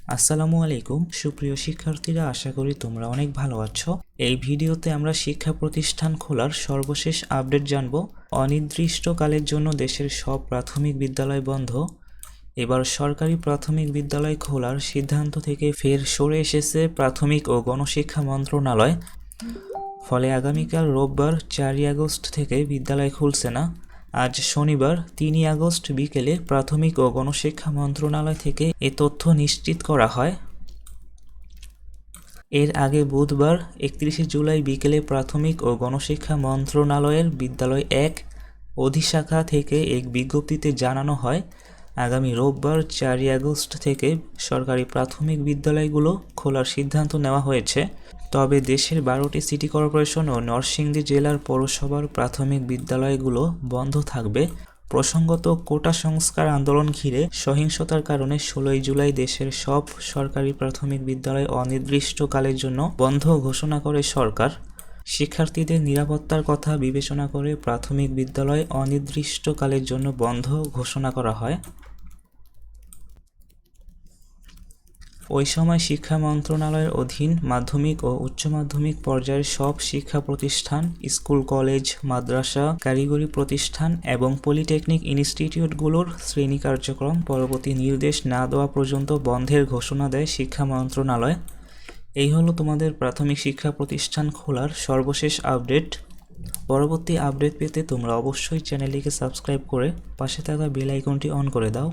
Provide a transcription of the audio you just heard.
আসসালামু আলাইকুম সুপ্রিয় শিক্ষার্থীরা, আশা করি তোমরা অনেক ভালো আছো। এই ভিডিওতে আমরা শিক্ষা প্রতিষ্ঠান খোলার সর্বশেষ আপডেট জানব। অনির্দিষ্টকালের জন্য দেশের সব প্রাথমিক বিদ্যালয় বন্ধ। এবার সরকারি প্রাথমিক বিদ্যালয় খোলার সিদ্ধান্ত থেকে ফের সরে এসেছে প্রাথমিক ও গণশিক্ষা মন্ত্রণালয়। ফলে আগামীকাল রোববার 4 আগস্ট থেকে বিদ্যালয় খুলছে না। আজ শনিবার 3 আগস্ট বিকেলে প্রাথমিক ও গণশিক্ষা মন্ত্রণালয় থেকে এ তথ্য নিশ্চিত করা হয়। এর আগে বুধবার 31 জুলাই বিকেলে প্রাথমিক ও গণশিক্ষা মন্ত্রণালয়ের বিদ্যালয় 1 অধিশাখা থেকে এক বিজ্ঞপ্তিতে জানানো হয়, আগামী রোববার 4 আগস্ট থেকে সরকারি প্রাথমিক বিদ্যালয়গুলো খোলার সিদ্ধান্ত নেওয়া হয়েছে। তবে দেশের 12টি সিটি কর্পোরেশন ও নরসিংদী জেলার পৌরসভার প্রাথমিক বিদ্যালয়গুলো বন্ধ থাকবে। প্রসঙ্গত, কোটা সংস্কার আন্দোলন ঘিরে সহিংসতার কারণে 16 জুলাই দেশের সব সরকারি প্রাথমিক বিদ্যালয় অনির্দিষ্টকালের জন্য বন্ধ ঘোষণা করে সরকার। শিক্ষার্থীদের নিরাপত্তার কথা বিবেচনা করে প্রাথমিক বিদ্যালয় অনির্দিষ্টকালের জন্য বন্ধ ঘোষণা করা হয়। ওই সময় শিক্ষা মন্ত্রণালয়ের অধীন মাধ্যমিক ও উচ্চ মাধ্যমিক পর্যায়ের সব শিক্ষা প্রতিষ্ঠান, স্কুল, কলেজ, মাদ্রাসা, কারিগরি প্রতিষ্ঠান এবং পলিটেকনিক ইনস্টিটিউটগুলোর শ্রেণী কার্যক্রম পরবর্তী নির্দেশ না দেওয়া পর্যন্ত বন্ধের ঘোষণা দেয় শিক্ষা মন্ত্রণালয়। এই হলো তোমাদের প্রাথমিক শিক্ষা প্রতিষ্ঠান খোলার সর্বশেষ আপডেট। পরবর্তী আপডেট পেতে তোমরা অবশ্যই চ্যানেলটিকে সাবস্ক্রাইব করে পাশে থাকা বেল আইকনটি অন করে দাও।